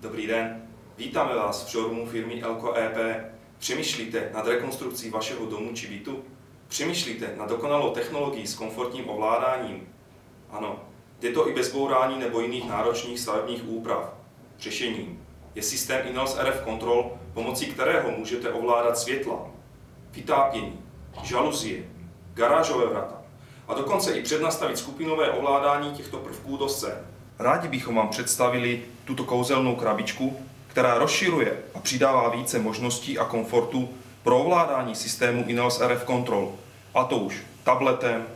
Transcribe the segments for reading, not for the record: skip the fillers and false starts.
Dobrý den, vítáme vás v showroomu firmy Elko EP. Přemýšlíte nad rekonstrukcí vašeho domu či bytu? Přemýšlíte nad dokonalou technologií s komfortním ovládáním? Ano, jde to i bez bourání nebo jiných náročných stavebních úprav. Řešením je systém In-House RF Control, pomocí kterého můžete ovládat světla, vytápění, žaluzie, garážové vrata a dokonce i přednastavit skupinové ovládání těchto prvků do scén. Rádi bychom vám představili tuto kouzelnou krabičku, která rozšiřuje a přidává více možností a komfortu pro ovládání systému In-House RF Control, a to už tabletem,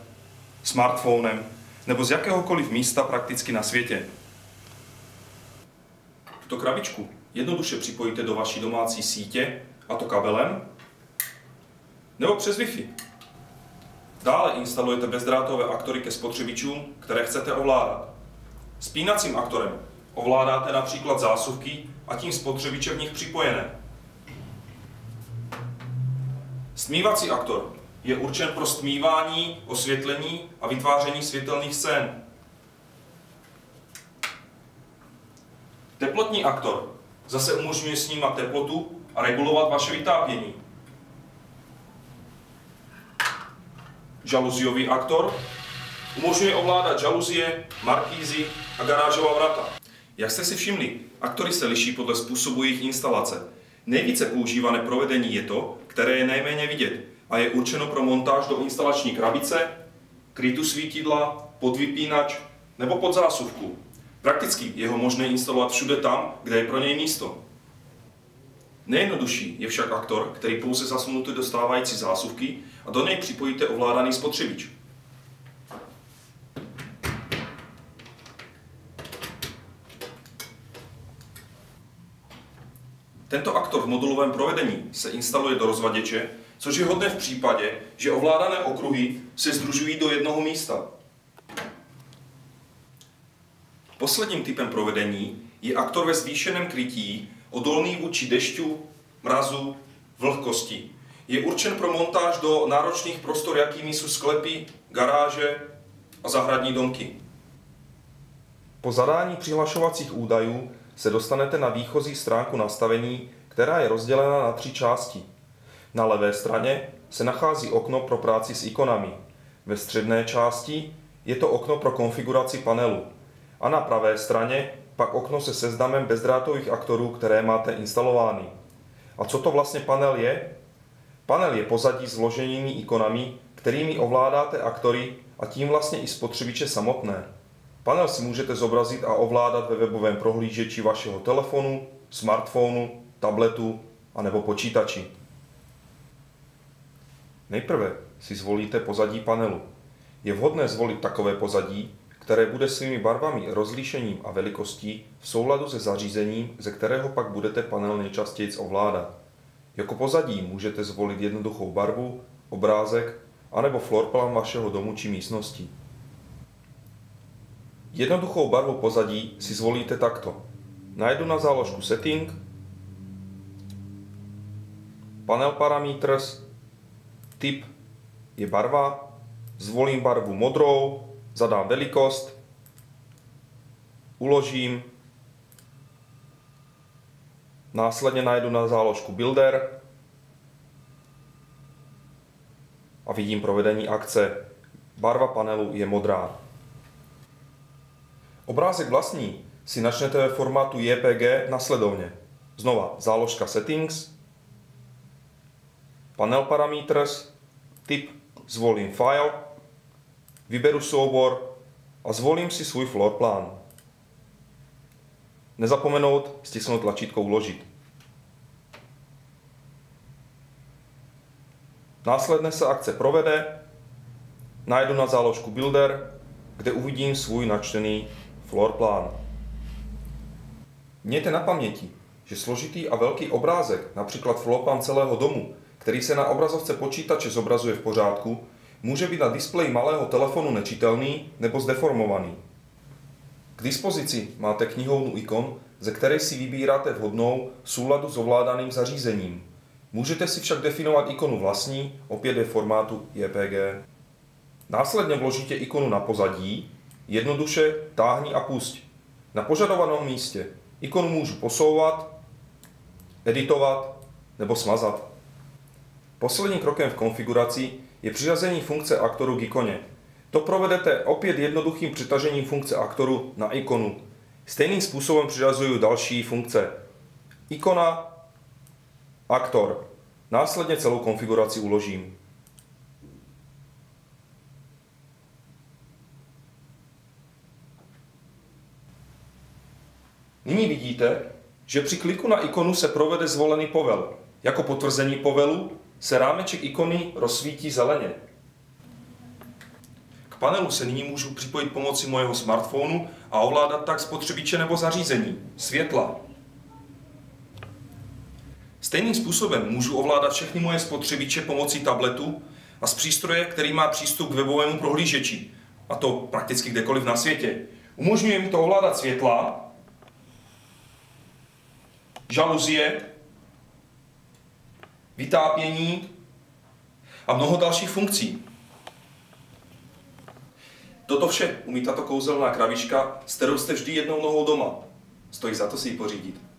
smartphonem nebo z jakéhokoliv místa prakticky na světě. Tuto krabičku jednoduše připojíte do vaší domácí sítě, a to kabelem nebo přes Wi-Fi. Dále instalujete bezdrátové aktory ke spotřebičům, které chcete ovládat. Spínacím aktorem ovládáte například zásuvky a tím spotřebiče v nich připojené. Stmívací aktor je určen pro stmívání, osvětlení a vytváření světelných scén. Teplotní aktor zase umožňuje snímat teplotu a regulovat vaše vytápění. Žaluziový aktor umožňuje ovládat žaluzie, markýzy a garážová vrata. Jak jste si všimli, aktory se liší podle způsobu jejich instalace. Nejvíce používané provedení je to, které je nejméně vidět a je určeno pro montáž do instalační krabice, krytu svítidla, pod vypínač nebo pod zásuvku. Prakticky je ho možné instalovat všude tam, kde je pro něj místo. Nejjednodušší je však aktor, který pouze zasunete do stávající zásuvky a do něj připojíte ovládaný spotřebič. Tento aktor v modulovém provedení se instaluje do rozvaděče, což je hodné v případě, že ovládané okruhy se sdružují do jednoho místa. Posledním typem provedení je aktor ve zvýšeném krytí, odolný vůči dešťu, mrazu, vlhkosti. Je určen pro montáž do náročných prostor, jakými jsou sklepy, garáže a zahradní domky. Po zadání přihlašovacích údajů se dostanete na výchozí stránku nastavení, která je rozdělena na 3 části. Na levé straně se nachází okno pro práci s ikonami. Ve středné části je to okno pro konfiguraci panelu. A na pravé straně pak okno se seznamem bezdrátových aktorů, které máte instalovány. A co to vlastně panel je? Panel je pozadí s vloženými ikonami, kterými ovládáte aktory a tím vlastně i spotřebiče samotné. Panel si můžete zobrazit a ovládat ve webovém prohlížeči vašeho telefonu, smartphonu, tabletu a nebo počítači. Nejprve si zvolíte pozadí panelu. Je vhodné zvolit takové pozadí, které bude svými barvami, rozlišením a velikostí v souladu se zařízením, ze kterého pak budete panel nejčastěji ovládat. Jako pozadí můžete zvolit jednoduchou barvu, obrázek anebo floorplan vašeho domu či místnosti. Jednoduchou barvu pozadí si zvolíte takto. Najdu na záložku Setting, Panel Parameters, typ je barva, zvolím barvu modrou, zadám velikost, uložím, následně najdu na záložku Builder a vidím provedení akce. Barva panelu je modrá. Obrázek vlastní si načnete ve formátu JPG nasledovně. Znova záložka Settings, Panel Parameters, typ zvolím File, vyberu soubor a zvolím si svůj floorplán. Nezapomenout stisknout tlačítko Uložit. Následně se akce provede, najdu na záložku Builder, kde uvidím svůj načtený floorplán. Mějte na paměti, že složitý a velký obrázek, například floorplán celého domu, který se na obrazovce počítače zobrazuje v pořádku, může být na displeji malého telefonu nečitelný nebo zdeformovaný. K dispozici máte knihovnu ikon, ze které si vybíráte vhodnou v souladu s ovládaným zařízením. Můžete si však definovat ikonu vlastní, opět ve formátu JPG. Následně vložíte ikonu na pozadí, jednoduše táhni a pusť na požadovaném místě. Ikonu můžu posouvat, editovat nebo smazat. Posledním krokem v konfiguraci je přiřazení funkce aktoru k ikoně. To provedete opět jednoduchým přitažením funkce aktoru na ikonu. Stejným způsobem přiřazuju další funkce. Ikona, aktor. Následně celou konfiguraci uložím. Nyní vidíte, že při kliku na ikonu se provede zvolený povel. Jako potvrzení povelu se rámeček ikony rozsvítí zeleně. K panelu se nyní můžu připojit pomocí mého smartphonu a ovládat tak spotřebiče nebo zařízení, světla. Stejným způsobem můžu ovládat všechny moje spotřebiče pomocí tabletu a z přístroje, který má přístup k webovému prohlížeči, a to prakticky kdekoliv na světě. Umožňuje mi to ovládat světla, žaluzie, vytápění a mnoho dalších funkcí. Toto vše umí tato kouzelná krabička, s kterou jste vždy jednou nohou doma. Stojí za to si ji pořídit.